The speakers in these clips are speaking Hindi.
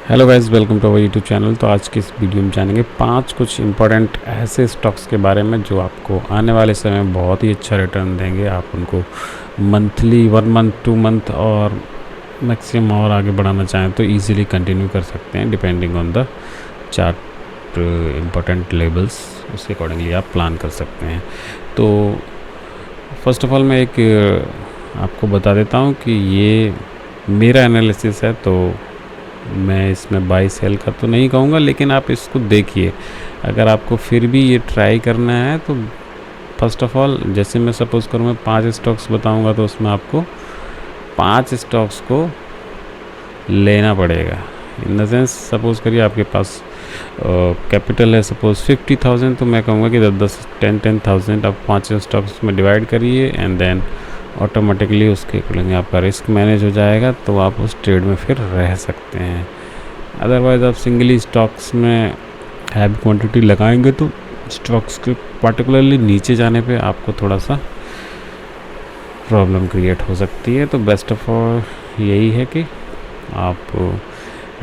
Hello guys, welcome to our YouTube channel. तो आज की इस वीडियो में जानेंगे 5 कुछ इंपॉर्टेंट ऐसे स्टॉक्स के बारे में जो आपको आने वाले समय में बहुत ही अच्छा रिटर्न देंगे। आप उनको मंथली 1 मंथ 2 मंथ और मैक्सिमम और आगे बढ़ाना चाहें तो इजीली कंटिन्यू कर सकते हैं, depending on the chart important levels. उसके अकॉर्डिंगली आप प्लान कर सकते हैं। तो फर्स्ट ऑफ ऑल मैं एक आपको बता देता हूँ कि ये मेरा एनालिसिस है, तो मैं इसमें बाई सेल का तो नहीं कहूँगा, लेकिन आप इसको देखिए। अगर आपको फिर भी ये ट्राई करना है तो फर्स्ट ऑफ ऑल, जैसे मैं सपोज़ करूँ मैं 5 स्टॉक्स बताऊँगा तो उसमें आपको 5 स्टॉक्स को लेना पड़ेगा। इन द सेंस, सपोज़ करिए आपके पास कैपिटल है सपोज़ 50,000, तो मैं कहूँगा कि 10,000 आप 5 स्टॉक्स में डिवाइड करिए एंड देन ऑटोमेटिकली उसके अकॉर्डिंग आपका रिस्क मैनेज हो जाएगा, तो आप उस ट्रेड में फिर रह सकते हैं। अदरवाइज़ आप सिंगली स्टॉक्स में हैवी क्वांटिटी लगाएंगे तो स्टॉक्स के पार्टिकुलरली नीचे जाने पे आपको थोड़ा सा प्रॉब्लम क्रिएट हो सकती है। तो बेस्ट ऑफ ऑल यही है कि आप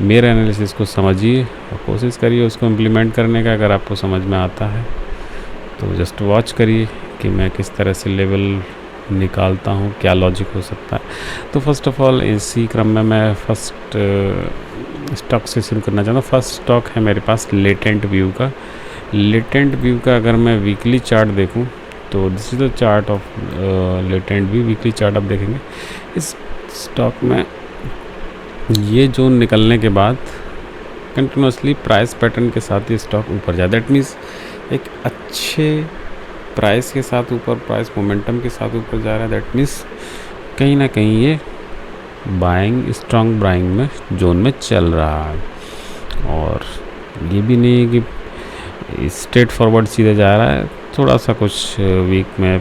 मेरे एनालिसिस को समझिए और कोशिश करिए उसको इम्प्लीमेंट करने का। अगर आपको समझ में आता है तो जस्ट वॉच करिए कि मैं किस तरह से लेवल निकालता हूँ, क्या लॉजिक हो सकता है। तो फर्स्ट ऑफ ऑल इसी क्रम में मैं फर्स्ट स्टॉक से शुरू करना चाहता हूँ। फर्स्ट स्टॉक है मेरे पास लेटेंट व्यू का। लेटेंट व्यू का अगर मैं वीकली चार्ट देखूँ तो this is the chart of latent view. Weekly chart आप देखेंगे इस स्टॉक में ये जोन निकलने के बाद कंटिन्यूसली प्राइस पैटर्न के साथ ये स्टॉक ऊपर जाए। दैट मीन्स एक अच्छे प्राइस के साथ ऊपर, प्राइस मोमेंटम के साथ ऊपर जा रहा है। दैट मीन्स कहीं ना कहीं ये बाइंग, स्ट्रॉन्ग बाइंग में जोन में चल रहा है। और ये भी नहीं है कि स्ट्रेट फॉरवर्ड सीधे जा रहा है। थोड़ा सा कुछ वीक में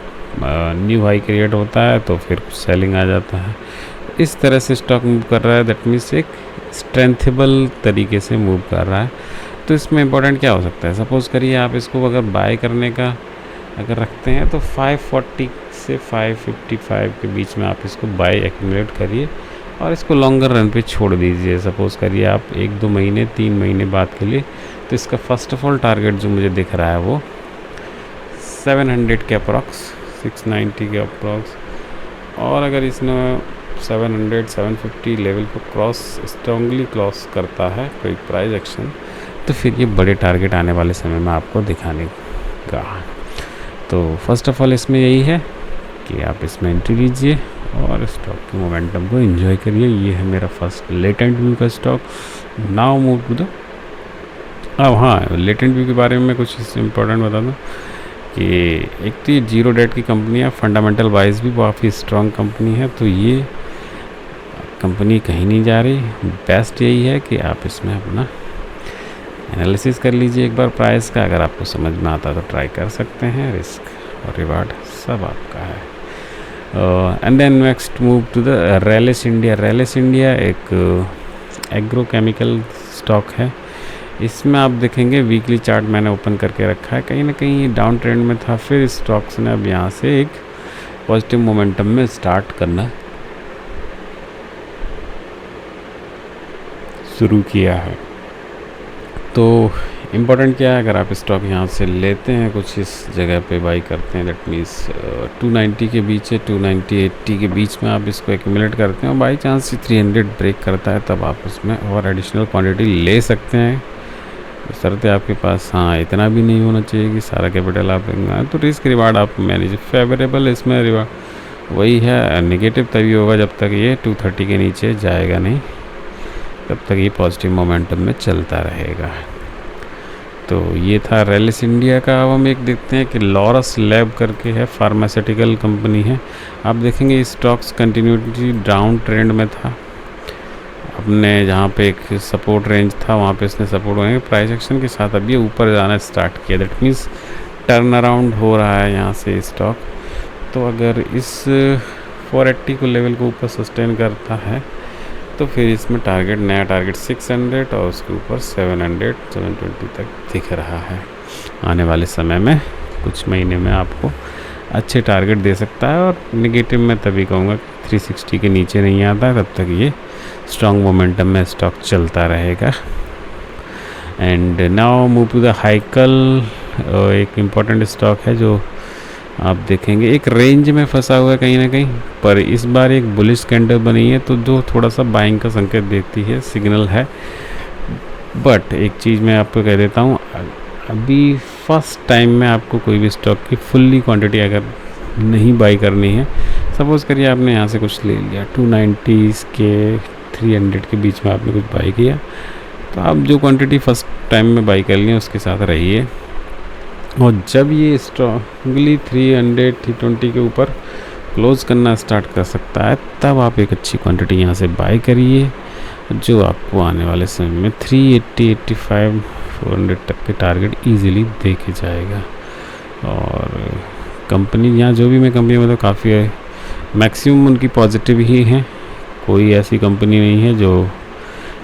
न्यू हाई क्रिएट होता है तो फिर कुछ सेलिंग आ जाता है। इस तरह से स्टॉक मूव कर रहा है। दैट मीन्स एक स्ट्रेंथेबल तरीके से मूव कर रहा है। तो इसमें इंपॉर्टेंट क्या हो सकता है, सपोज़ करिए आप इसको अगर बाय करने का अगर रखते हैं तो 540 से 555 के बीच में आप इसको बाय एक्यूमुलेट करिए और इसको लॉन्गर रन पे छोड़ दीजिए। सपोज़ करिए आप 1-2 महीने 3 महीने बाद के लिए, तो इसका फर्स्ट ऑफ ऑल टारगेट जो मुझे दिख रहा है वो 700 के अप्रॉक्स, 690 के अप्रॉक्स। और अगर इसने 700-750 लेवल को स्ट्रांगली क्रॉस करता है कोई प्राइस एक्शन, तो फिर ये बड़े टारगेट आने वाले समय में आपको दिखाने का। तो फर्स्ट ऑफ ऑल इसमें यही है कि आप इसमें एंट्री लीजिए और स्टॉक के मोमेंटम को एंजॉय करिए। ये है मेरा फर्स्ट लेटेंट व्यू का stock. Now move to the, अब हाँ, लेटेंट व्यू के बारे में कुछ इंपॉर्टेंट बता दूँ कि एक तो ये जीरो डेट की कंपनी है, फंडामेंटल वाइज भी काफ़ी स्ट्रॉन्ग कंपनी है। तो ये कंपनी कहीं नहीं जा रही। बेस्ट यही है कि आप इसमें अपना एनालिसिस कर लीजिए एक बार प्राइस का। अगर आपको समझ में आता तो ट्राई कर सकते हैं। रिस्क और रिवार्ड सब आपका है। And then next move to the Rallis India. Rallis India एक एग्रो केमिकल स्टॉक है। इसमें आप देखेंगे वीकली चार्ट मैंने ओपन करके रखा है, कहीं ना कहीं डाउन ट्रेंड में था। फिर स्टॉक्स ने अब यहाँ से एक पॉजिटिव मोमेंटम में स्टार्ट करना शुरू किया है। तो इम्पोर्टेंट क्या है, अगर आप स्टॉक यहाँ से लेते हैं, कुछ इस जगह पे बाई करते हैं, दैट मीन्स 290 के बीच है, 290-80 के बीच में आप इसको एक्यूमुलेट करते हैं और बाई चांस 300 ब्रेक करता है तब आप उसमें और एडिशनल क्वांटिटी ले सकते हैं। शर्त आपके पास हाँ इतना भी नहीं होना चाहिए कि सारा कैपिटल आप लेंगे। तो रिस्क रिवार्ड आप मैनेज फेवरेबल इसमें रिवार्ड वही है। नेगेटिव तभी होगा जब तक ये 230 के नीचे जाएगा नहीं, तब तक ये पॉजिटिव मोमेंटम में चलता रहेगा। तो ये था रैलिस इंडिया का। अब हम एक देखते हैं कि लॉरस लैब करके है, फार्मास्यूटिकल कंपनी है। आप देखेंगे स्टॉक्स कंटिन्यूटी डाउन ट्रेंड में था। अपने जहाँ पे एक सपोर्ट रेंज था वहाँ पे इसने सपोर्ट होने के प्राइस एक्शन के साथ अब ये ऊपर जाना स्टार्ट किया। दैट मीन्स टर्न अराउंड हो रहा है यहाँ से स्टॉक। तो अगर इस 480 को लेवल को ऊपर सस्टेन करता है तो फिर इसमें टारगेट, नया टारगेट 600 और उसके ऊपर 700-720 तक दिख रहा है। आने वाले समय में कुछ महीने में आपको अच्छे टारगेट दे सकता है। और नेगेटिव में तभी कहूँगा 360 के नीचे नहीं आता है तब तक ये स्ट्रॉन्ग मोमेंटम में स्टॉक चलता रहेगा। And now move to the Hikal. एक इम्पॉर्टेंट स्टॉक है जो आप देखेंगे एक रेंज में फंसा हुआ है कहीं ना कहीं, पर इस बार एक बुलिश कैंडल बनी है तो जो थोड़ा सा बाइंग का संकेत देती है, सिग्नल है। बट एक चीज़ मैं आपको कह देता हूँ, अभी फर्स्ट टाइम में आपको कोई भी स्टॉक की फुल्ली क्वांटिटी अगर नहीं बाई करनी है, सपोज़ करिए आपने यहाँ से कुछ ले लिया 290 के 300 के बीच में आपने कुछ बाई किया, तो आप जो क्वांटिटी फर्स्ट टाइम में बाई कर लिए उसके साथ रहिए। और जब ये स्ट्रॉन्गली 300 320 के ऊपर क्लोज करना स्टार्ट कर सकता है, तब आप एक अच्छी क्वांटिटी यहाँ से बाई करिए, जो आपको आने वाले समय में 380 85 400 तक के टारगेट इजीली दे के जाएगा। और कंपनी यहाँ जो भी मैं कंपनी में तो काफ़ी है, मैक्सिमम उनकी पॉजिटिव ही हैं, कोई ऐसी कंपनी नहीं है जो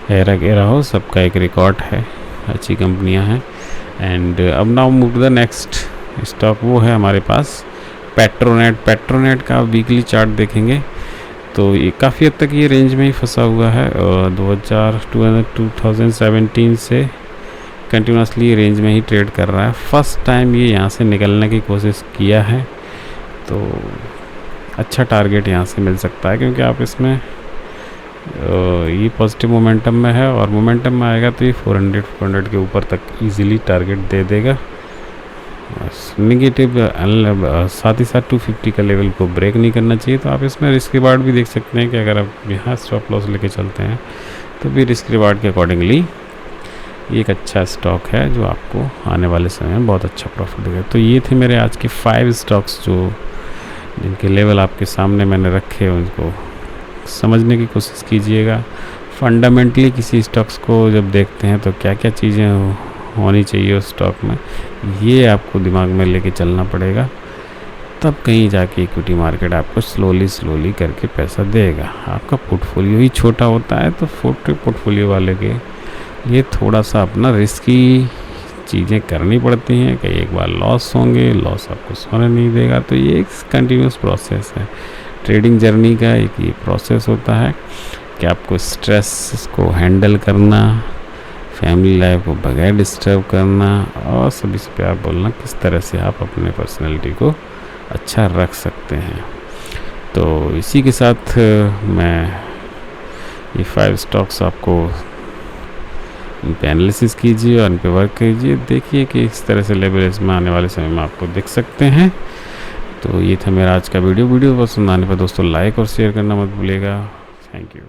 हेरा गेरा हो, सबका एक रिकॉर्ड है, अच्छी कंपनियां हैं। एंड अब now move to the next stock, वो है हमारे पास पेट्रोनेट। पेट्रोनेट का वीकली चार्ट देखेंगे तो ये काफ़ी हद तक ये रेंज में ही फंसा हुआ है, 2017 से कंटिन्यूसली रेंज में ही ट्रेड कर रहा है। फर्स्ट टाइम ये यहाँ से निकलने की कोशिश किया है, तो अच्छा टारगेट यहाँ से मिल सकता है, क्योंकि आप इसमें ये पॉजिटिव मोमेंटम में है, और मोमेंटम में आएगा तो ये 400 के ऊपर तक इजीली टारगेट दे देगा। नेगेटिव साथ ही साथ 250 का लेवल को ब्रेक नहीं करना चाहिए। तो आप इसमें रिस्क रिवार्ड भी देख सकते हैं कि अगर आप यहाँ स्टॉप लॉस लेके चलते हैं तो भी रिस्क रिवार्ड के अकॉर्डिंगली ये एक अच्छा स्टॉक है जो आपको आने वाले समय में बहुत अच्छा प्रॉफिट देगा। तो ये थे मेरे आज के 5 स्टॉक्स जो जिनके लेवल आपके सामने मैंने रखे, उनको समझने की कोशिश कीजिएगा। फंडामेंटली किसी स्टॉक्स को जब देखते हैं तो क्या क्या चीज़ें होनी चाहिए उस स्टॉक में, ये आपको दिमाग में लेके चलना पड़ेगा, तब कहीं जाके इक्विटी मार्केट आपको स्लोली करके पैसा देगा। आपका पोर्टफोलियो ही छोटा होता है, तो पोर्टफोलियो वाले के लिए थोड़ा सा अपना रिस्की चीज़ें करनी पड़ती हैं। कई एक बार लॉस होंगे, लॉस आपको सोने नहीं देगा। तो ये एक कंटिन्यूस प्रोसेस है, ट्रेडिंग जर्नी का एक ये प्रोसेस होता है कि आपको स्ट्रेस को हैंडल करना, फैमिली लाइफ को बगैर डिस्टर्ब करना, और सभी से प्यार बोलना, किस तरह से आप अपने पर्सनैलिटी को अच्छा रख सकते हैं। तो इसी के साथ मैं ये 5 स्टॉक्स आपको इन पे एनालिसिस कीजिए और इन पे वर्क कीजिए, देखिए कि इस तरह से लेवल इसमें आने वाले समय में आपको दिख सकते हैं। तो ये था मेरा आज का वीडियो पसंद आने पर दोस्तों लाइक और शेयर करना मत भूलिएगा। Thank you.